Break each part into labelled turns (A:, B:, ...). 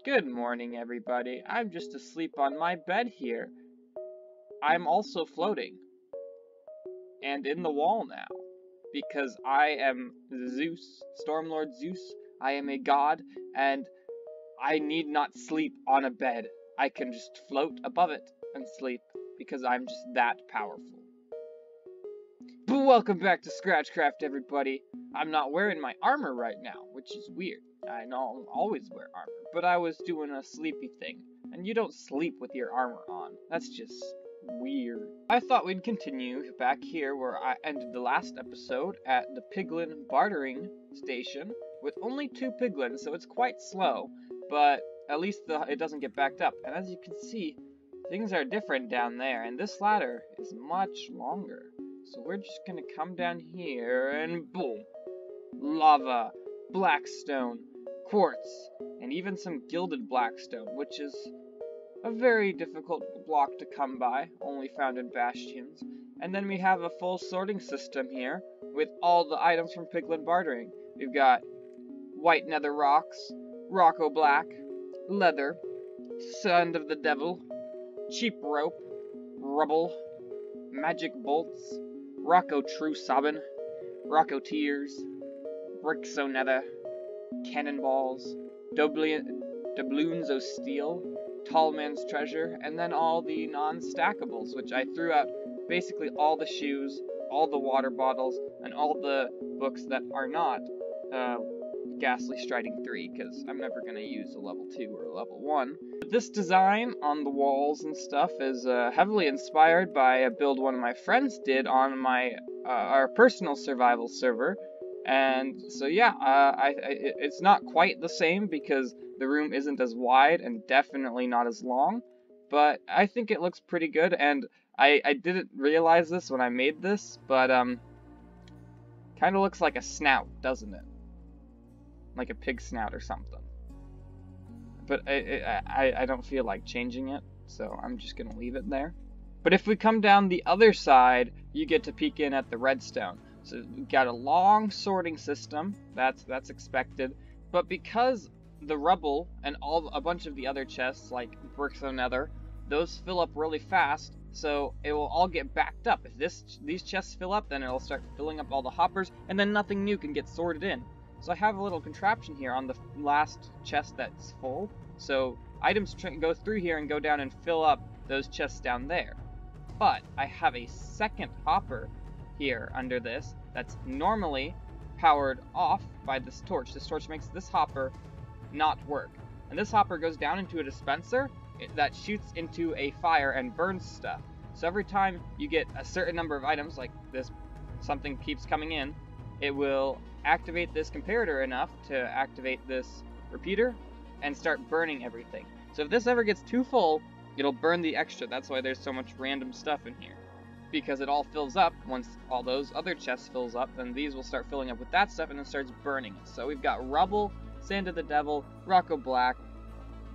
A: Good morning, everybody. I'm just asleep on my bed here. I'm also floating. And in the wall now. Because I am Zeus, StormLordZeus. I am a god, and I need not sleep on a bed. I can just float above it and sleep, because I'm just that powerful. But welcome back to ScratchCraft, everybody. I'm not wearing my armor right now, which is weird. I know I always wear armor, but I was doing a sleepy thing, and you don't sleep with your armor on. That's just weird. I thought we'd continue back here where I ended the last episode at the piglin bartering station with only 2 piglins, so it's quite slow, but at least it doesn't get backed up. And as you can see, things are different down there, and this ladder is much longer. So we're just gonna come down here and boom! Lava, blackstone, quartz, and even some gilded blackstone, which is a very difficult block to come by, only found in bastions. And then we have a full sorting system here with all the items from piglin bartering. We've got white nether rocks, rocco black, leather, sand of the devil, cheap rope, rubble, magic bolts, rocco true sobbin, rocco tears, bricks o' nether, cannonballs, doubloons o' steel, tall man's treasure, and then all the non-stackables, which I threw out basically all the shoes, all the water bottles, and all the books that are not Ghastly Striding 3, because I'm never going to use a level 2 or a level 1. But this design on the walls and stuff is heavily inspired by a build one of my friends did on our personal survival server. And so yeah, it's not quite the same because the room isn't as wide and definitely not as long, but I think it looks pretty good, and I didn't realize this when I made this, but kind of looks like a snout, doesn't it? Like a pig snout or something. But I don't feel like changing it, so I'm just gonna leave it there. But if we come down the other side, you get to peek in at the redstone. So we've got a long sorting system, that's expected, but because the rubble and a bunch of the other chests, like bricks o' nether, those fill up really fast, so it will all get backed up. If these chests fill up, then it'll start filling up all the hoppers, and then nothing new can get sorted in. So I have a little contraption here on the last chest that's full, so items go through here and go down and fill up those chests down there. But I have a second hopper here under this that's normally powered off by this torch. This torch makes this hopper not work. And this hopper goes down into a dispenser that shoots into a fire and burns stuff. So every time you get a certain number of items, like this, something keeps coming in, it will activate this comparator enough to activate this repeater and start burning everything. So if this ever gets too full, it'll burn the extra. That's why there's so much random stuff in here. Because it all fills up. Once all those other chests fills up, then these will start filling up with that stuff and then starts burning it. So we've got rubble, sand of the devil, rocco black,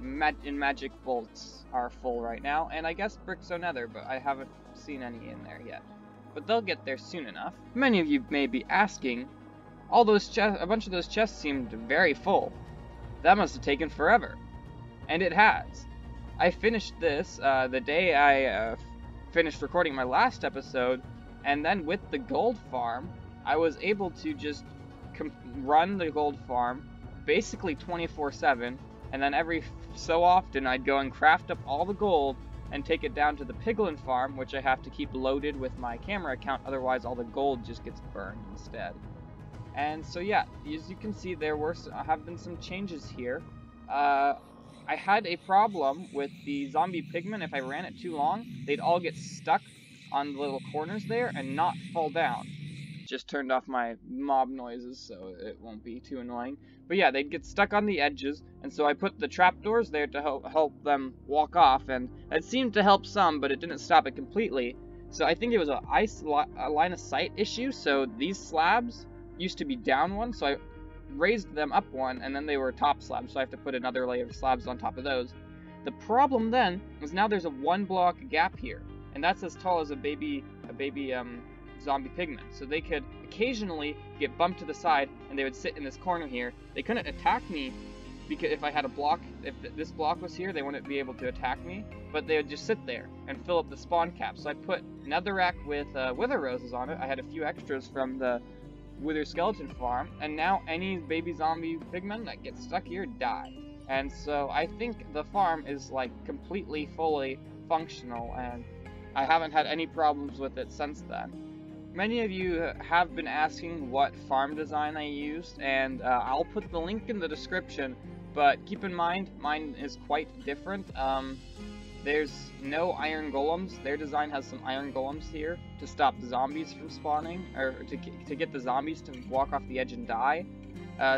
A: and magic bolts are full right now, and I guess bricks o' nether, but I haven't seen any in there yet. But they'll get there soon enough. Many of you may be asking, a bunch of those chests seemed very full. That must have taken forever. And it has. I finished this the day I finished recording my last episode, and then with the gold farm, I was able to just run the gold farm basically 24/7, and then every so often I'd go and craft up all the gold and take it down to the piglin farm, which I have to keep loaded with my camera account, otherwise all the gold just gets burned instead. And so yeah, as you can see, there have been some changes here. I had a problem with the zombie pigmen. If I ran it too long, they'd all get stuck on the little corners there and not fall down. Just turned off my mob noises so it won't be too annoying. But yeah, they'd get stuck on the edges, and so I put the trapdoors there to help them walk off, and it seemed to help some, but it didn't stop it completely. So I think it was a line of sight issue, so these slabs used to be down one, so I raised them up one, and then they were top slabs, so I have to put another layer of slabs on top of those. The problem then is now there's a 1 block gap here, and that's as tall as a baby zombie pigman. So they could occasionally get bumped to the side, and they would sit in this corner here. They couldn't attack me because if I had a block, if this block was here, they wouldn't be able to attack me, but they would just sit there and fill up the spawn cap. So I put netherrack with wither roses on it. I had a few extras from the wither skeleton farm, and now any baby zombie pigmen that get stuck here die. And so I think the farm is like completely, fully functional, and I haven't had any problems with it since then. Many of you have been asking what farm design I used, and I'll put the link in the description, but keep in mind, mine is quite different. There's no iron golems. Their design has some iron golems here to stop zombies from spawning, or to get the zombies to walk off the edge and die.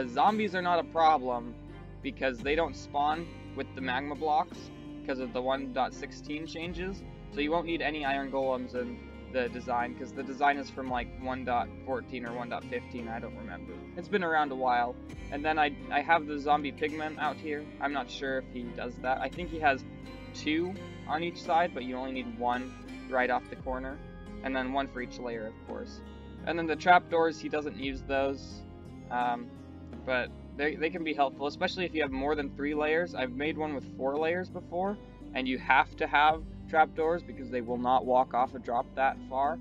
A: Zombies are not a problem because they don't spawn with the magma blocks because of the 1.16 changes, so you won't need any iron golems in the design, because the design is from like 1.14 or 1.15, I don't remember. It's been around a while. And then I have the zombie pigman out here. I'm not sure if he does that. I think he has 2 on each side, but you only need 1 right off the corner, and then 1 for each layer, of course. And then the trapdoors, he doesn't use those, but they can be helpful, especially if you have more than 3 layers. I've made one with 4 layers before, and you have to have trapdoors because they will not walk off a drop that far.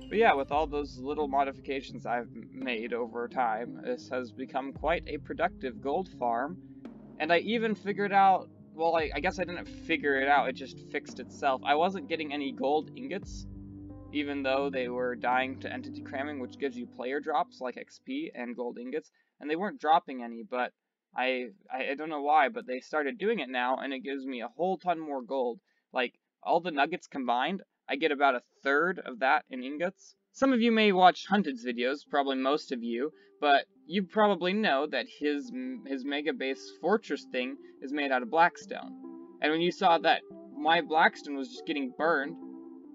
A: But yeah, with all those little modifications I've made over time, this has become quite a productive gold farm. And I even figured out, well, I guess I didn't figure it out, it just fixed itself. I wasn't getting any gold ingots, even though they were dying to entity cramming, which gives you player drops like XP and gold ingots, and they weren't dropping any, but I don't know why, but they started doing it now, and it gives me a whole ton more gold. Like, all the nuggets combined, I get about 1/3 of that in ingots. Some of you may watch Hunted's videos, probably most of you, but you probably know that his megabase fortress thing is made out of blackstone. And when you saw that my blackstone was just getting burned,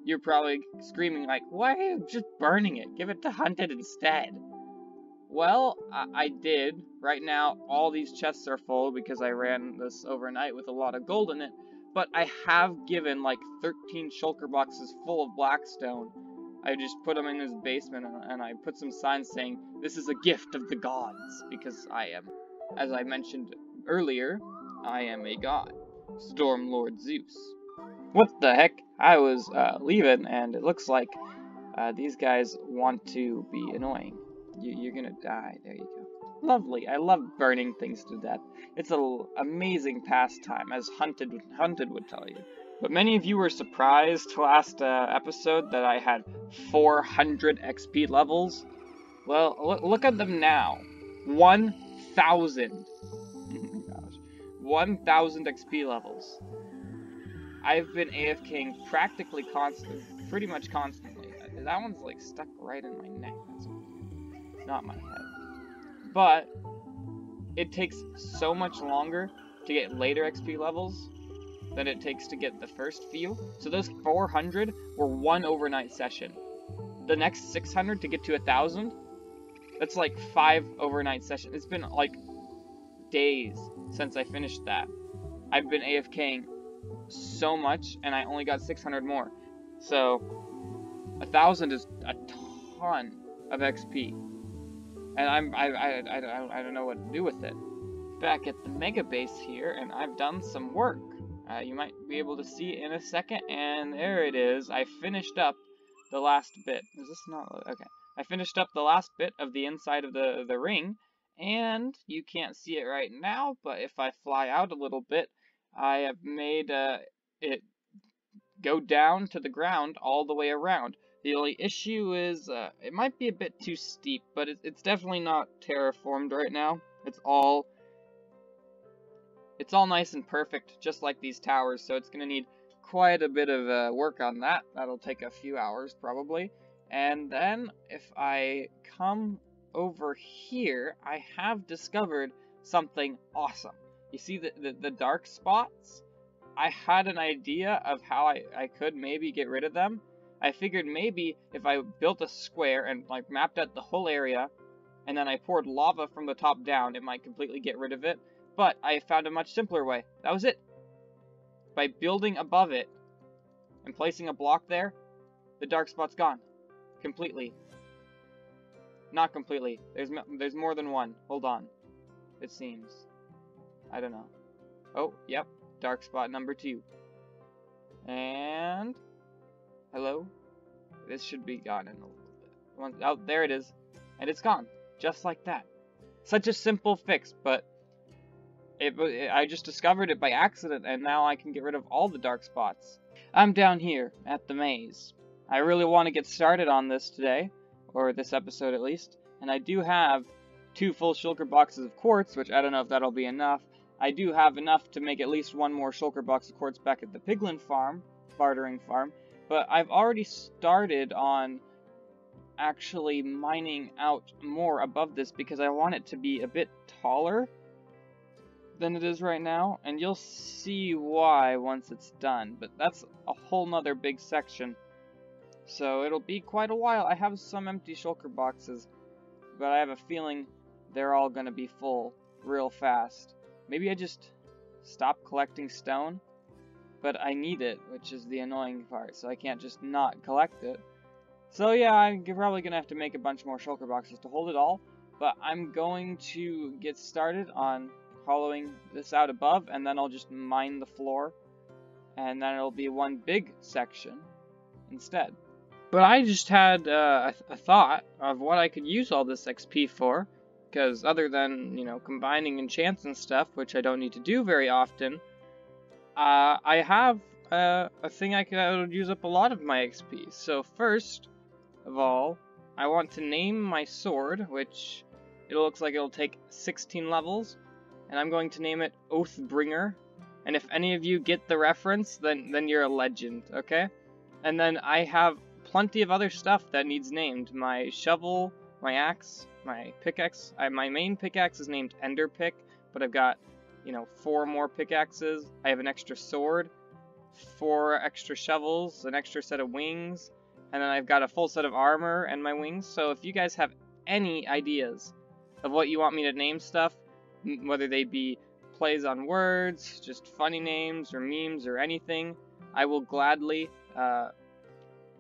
A: you're probably screaming like, why are you just burning it? Give it to Hunted instead. Well, I did. Right now, all these chests are full because I ran this overnight with a lot of gold in it. But I have given like 13 shulker boxes full of blackstone. I just put them in his basement, and I put some signs saying, this is a gift of the gods, because I am, as I mentioned earlier, I am a god. StormLordZeus. What the heck? I was leaving, and it looks like these guys want to be annoying. You're gonna die. There you go. Lovely. I love burning things to death. It's an amazing pastime, as Hunted would tell you. But many of you were surprised last episode that I had 400 XP levels. Well, look at them now. 1,000. Oh my gosh. 1,000 XP levels. I've been AFKing practically pretty much constantly. That one's like stuck right in my neck. That's not my head. But it takes so much longer to get later XP levels than it takes to get the first few. So those 400 were 1 overnight session. The next 600 to get to 1,000, that's like 5 overnight sessions. It's been like days since I finished that. I've been AFKing so much, and I only got 600 more. So 1,000 is a ton of XP. And I don't know what to do with it. Back at the mega base here, and I've done some work. You might be able to see it in a second, and there it is. I finished up the last bit. Is this not okay? I finished up the last bit of the inside of the ring, and you can't see it right now, but if I fly out a little bit, I have made it go down to the ground all the way around. The only issue is, it might be a bit too steep, but it's definitely not terraformed right now. It's all nice and perfect, just like these towers, so it's gonna need quite a bit of work on that. That'll take a few hours, probably. And then, if I come over here, I have discovered something awesome. You see the dark spots? I had an idea of how I could maybe get rid of them. I figured maybe if I built a square and like mapped out the whole area, and then I poured lava from the top down, it might completely get rid of it. But I found a much simpler way. That was it. By building above it and placing a block there, the dark spot's gone. Completely. Not completely. There's more than one. Hold on. It seems. I don't know. Oh, yep. Dark spot number 2. And... hello? This should be gone in a little bit. Oh, there it is. And it's gone. Just like that. Such a simple fix, but... I just discovered it by accident, and now I can get rid of all the dark spots. I'm down here, at the maze. I really want to get started on this today, or this episode at least, and I do have 2 full shulker boxes of quartz, which I don't know if that'll be enough. I do have enough to make at least 1 more shulker box of quartz back at the piglin farm, bartering farm, but I've already started on actually mining out more above this because I want it to be a bit taller than it is right now, and you'll see why once it's done, but that's a whole nother big section, so it'll be quite a while. I have some empty shulker boxes, but I have a feeling they're all gonna be full real fast. Maybe I just stop collecting stone, but I need it, which is the annoying part, so I can't just not collect it. So yeah, I'm probably gonna have to make a bunch more shulker boxes to hold it all, but I'm going to get started on hollowing this out above, and then I'll just mine the floor, and then it'll be one big section instead. But I just had a thought of what I could use all this XP for, because other than, you know, combining enchants and stuff, which I don't need to do very often, I have a thing I could use up a lot of my XP. So first of all, I want to name my sword, which it looks like it'll take 16 levels, and I'm going to name it Oathbringer. And if any of you get the reference, then you're a legend, okay? And then I have plenty of other stuff that needs named. My shovel, my axe, my pickaxe. My main pickaxe is named Enderpick, but I've got, you know, 4 more pickaxes. I have an extra sword, 4 extra shovels, an extra set of wings, and then I've got a full set of armor and my wings. So if you guys have any ideas of what you want me to name stuff, whether they be plays on words, just funny names, or memes, or anything, I will gladly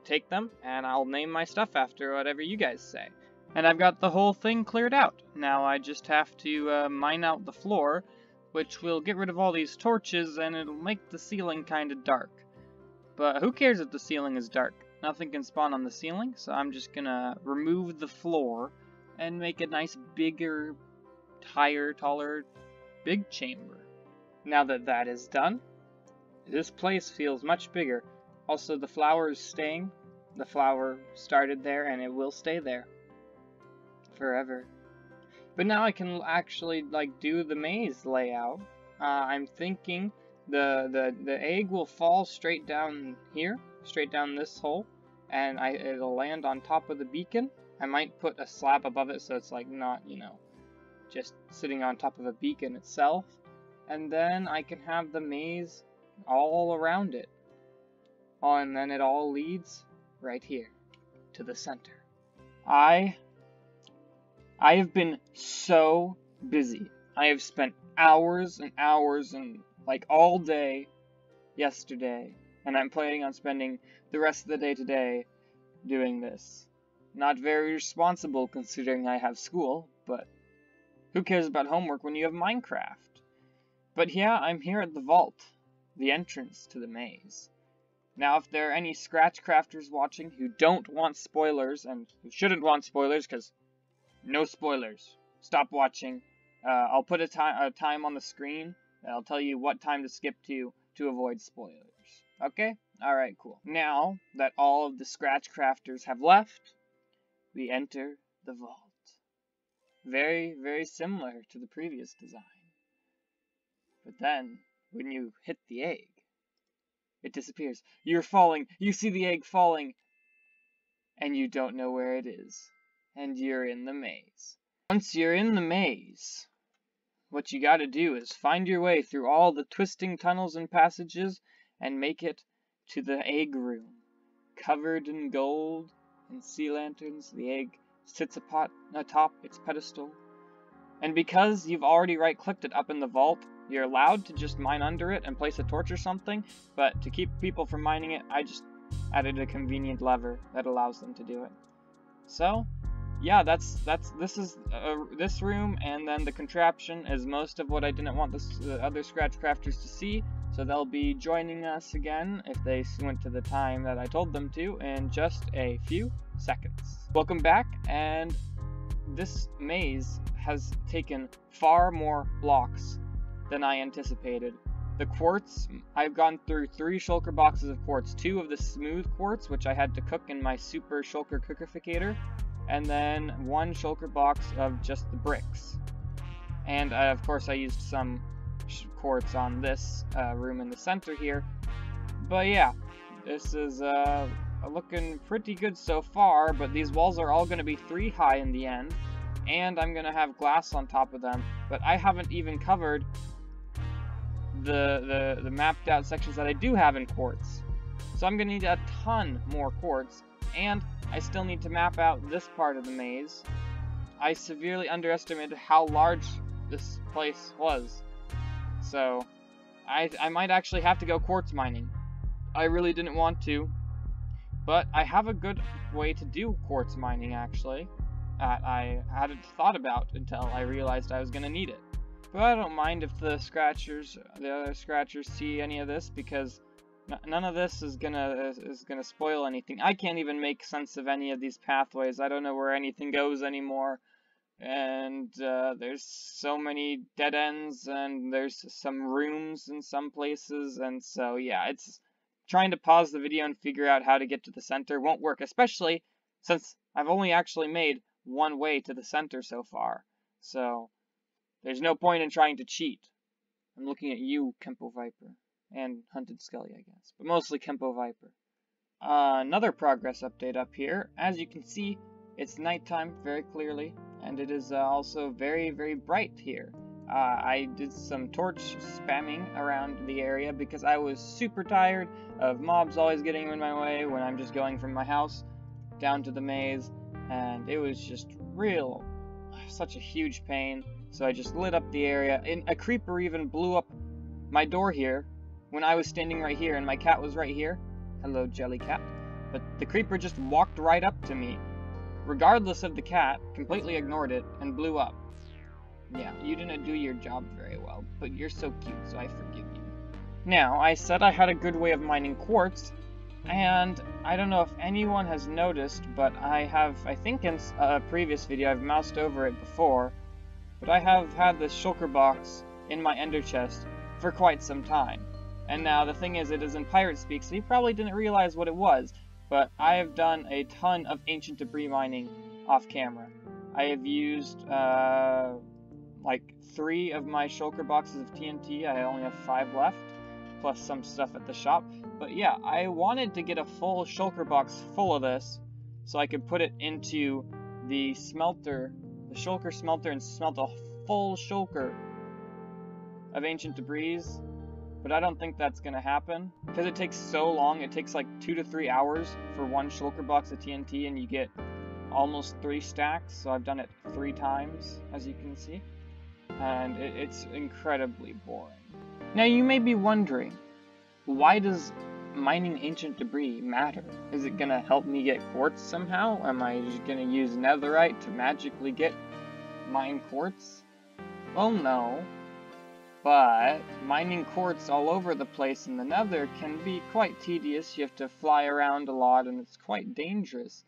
A: take them, and I'll name my stuff after whatever you guys say. And I've got the whole thing cleared out. Now I just have to mine out the floor, which will get rid of all these torches, and it'll make the ceiling kind of dark. But who cares if the ceiling is dark? Nothing can spawn on the ceiling, so I'm just gonna remove the floor and make a nice bigger, higher, taller, big chamber. Now that that is done, this place feels much bigger. Also, the flower is staying. The flower started there, and it will stay there forever. But now I can actually, like, do the maze layout. I'm thinking the egg will fall straight down here, straight down this hole, and it'll land on top of the beacon. I might put a slab above it so it's, like, not, you know, just sitting on top of a beacon itself, and then I can have the maze all around it. Oh, and then it all leads right here to the center. I have been so busy. I have spent hours and hours and like all day yesterday, and I'm planning on spending the rest of the day today doing this. Not very responsible considering I have school, but who cares about homework when you have Minecraft? But yeah, I'm here at the vault, the entrance to the maze. Now, if there are any ScratchCrafters watching who don't want spoilers, and who shouldn't want spoilers, because no spoilers, stop watching. I'll put a time on the screen, and I'll tell you what time to skip to avoid spoilers. Okay? Alright, cool. Now that all of the ScratchCrafters have left, we enter the vault. Very, very similar to the previous design. But then, when you hit the egg, it disappears. You're falling. You see the egg falling. And you don't know where it is. And you're in the maze. Once you're in the maze, what you gotta do is find your way through all the twisting tunnels and passages and make it to the egg room. Covered in gold and sea lanterns, the egg sits atop its pedestal. And because you've already right-clicked it up in the vault, you're allowed to just mine under it and place a torch or something, but to keep people from mining it, I just added a convenient lever that allows them to do it. So, yeah, this is this room, and then the contraption is most of what I didn't want the other Scratch Crafters to see. So they'll be joining us again if they went to the time that I told them to in just a few seconds. Welcome back, and this maze has taken far more blocks than I anticipated. The quartz, I've gone through 3 shulker boxes of quartz, 2 of the smooth quartz, which I had to cook in my super shulker cookerificator, and then 1 shulker box of just the bricks. And of course I used some quartz on this room in the center here. But yeah, this is looking pretty good so far, but these walls are all going to be 3 high in the end, and I'm going to have glass on top of them, but I haven't even covered the mapped out sections that I do have in quartz. So I'm going to need a ton more quartz, and I still need to map out this part of the maze. I severely underestimated how large this place was. So I might actually have to go quartz mining. I really didn't want to, but I have a good way to do quartz mining actually that I hadn't thought about until I realized I was going to need it. But I don't mind if the other scratchers see any of this, because none of this is gonna spoil anything. I can't even make sense of any of these pathways. I don't know where anything goes anymore, and there's so many dead ends, and there's some rooms in some places, and so yeah, it's trying to pause the video and figure out how to get to the center won't work, especially since I've only actually made one way to the center so far. So there's no point in trying to cheat. I'm looking at you, Kempo Viper, and Hunted Skelly, I guess, but mostly Kempo Viper. Another progress update up here. As you can see, it's nighttime very clearly, and it is also very, very bright here. I did some torch spamming around the area because I was super tired of mobs always getting in my way when I'm just going from my house down to the maze, and it was just such a huge pain. So I just lit up the area, and a creeper even blew up my door here when I was standing right here and my cat was right here. Hello, Jelly Cat. But the creeper just walked right up to me, regardless of the cat, completely ignored it, and blew up. Yeah, you didn't do your job very well, but you're so cute, so I forgive you. Now, I said I had a good way of mining quartz, and I don't know if anyone has noticed, but I think in a previous video I've moused over it before, but I have had this shulker box in my ender chest for quite some time. And now the thing is, it is in pirate speak, so you probably didn't realize what it was, but I have done a ton of ancient debris mining off camera. I have used like 3 of my shulker boxes of TNT. I only have 5 left, plus some stuff at the shop. But yeah, I wanted to get a full shulker box full of this so I could put it into the smelter, the shulker smelter, and smelt a full shulker of ancient debris. But I don't think that's gonna happen because it takes so long. It takes like 2 to 3 hours for 1 shulker box of TNT, and you get almost 3 stacks. So I've done it 3 times, as you can see, and it's incredibly boring. Now you may be wondering, why does mining ancient debris matter? Is it gonna help me get quartz somehow? Am I just gonna use netherite to magically get mine quartz? Well, no. But mining quartz all over the place in the nether can be quite tedious. You have to fly around a lot, and it's quite dangerous.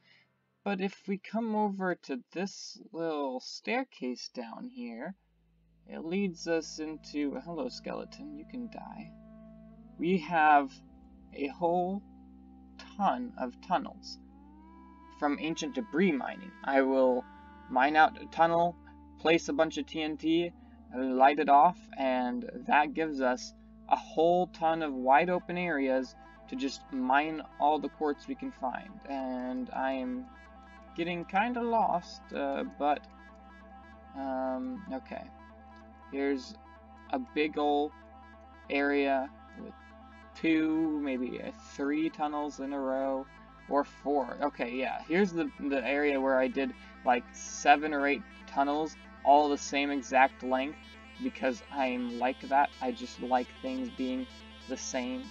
A: But if we come over to this little staircase down here, it leads us into... Hello, skeleton, you can die. We have a whole ton of tunnels from ancient debris mining. I will mine out a tunnel, place a bunch of TNT, light it off, and that gives us a whole ton of wide open areas to just mine all the quartz we can find. And I am getting kind of lost, but okay. Here's a big ol' area with 2, maybe 3 tunnels in a row, or 4. Okay, yeah, here's the area where I did like 7 or 8 tunnels, all the same exact length, because I'm like that. I just like things being the same.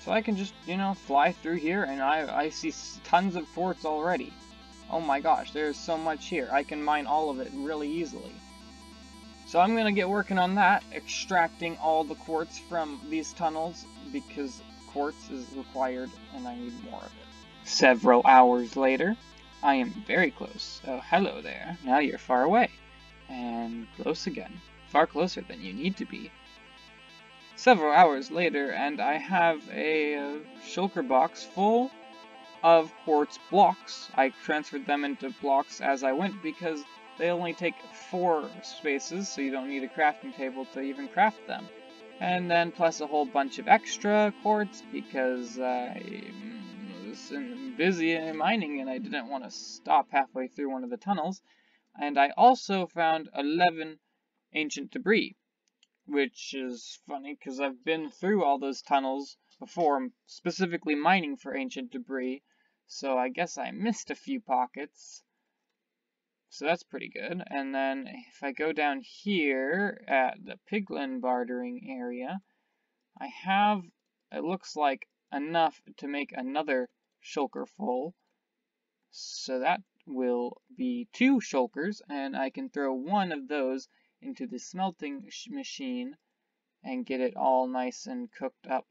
A: So I can just, you know, fly through here, and I see tons of quartz already. Oh my gosh, there's so much here. I can mine all of it really easily. So I'm gonna get working on that, extracting all the quartz from these tunnels, because quartz is required and I need more of it. Several hours later, I am very close. Oh, hello there. Now you're far away. And close again. Far closer than you need to be. Several hours later, and I have a shulker box full of quartz blocks. I transferred them into blocks as I went because they only take 4 spaces, so you don't need a crafting table to even craft them. And then plus a whole bunch of extra quartz because I was busy mining and I didn't want to stop halfway through one of the tunnels. And I also found 11 ancient debris, which is funny because I've been through all those tunnels before, specifically mining for ancient debris, so I guess I missed a few pockets. So that's pretty good. And then if I go down here at the piglin bartering area, I have, it looks like, enough to make another shulker full. So that will be 2 shulkers, and I can throw one of those into the smelting machine and get it all nice and cooked up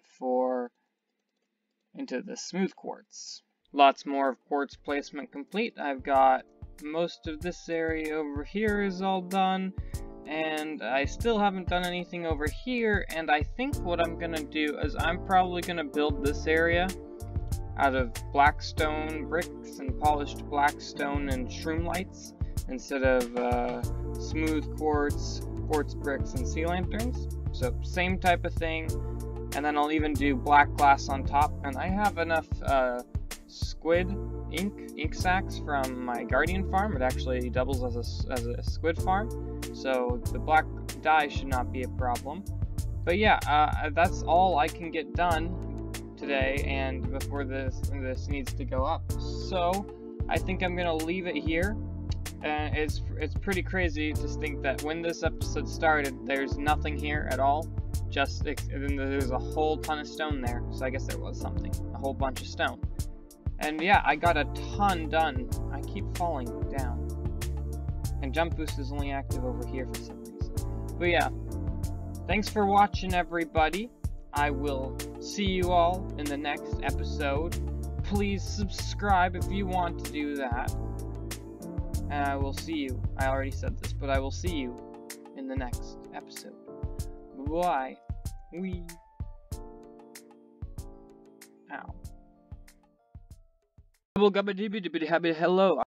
A: into the smooth quartz. Lots more of quartz placement complete. I've got most of this area over here is all done, and I still haven't done anything over here, and I think what I'm gonna do is I'm probably gonna build this area out of blackstone bricks and polished blackstone and shroom lights instead of smooth quartz bricks and sea lanterns. So same type of thing, and then I'll even do black glass on top, and I have enough squid ink sacs from my guardian farm. It actually doubles as a squid farm, so the black dye should not be a problem. But yeah, that's all I can get done today and before this needs to go up. So I think I'm gonna leave it here. It's pretty crazy to think that when this episode started, there's nothing here at all. There's a whole ton of stone there, so I guess there was something, a whole bunch of stone. And yeah, I got a ton done. I keep falling down. And jump boost is only active over here for some reason. But yeah, thanks for watching, everybody. I will see you all in the next episode. Please subscribe if you want to do that. And I will see you. I already said this, but I will see you in the next episode. Bye. Ow. Hello.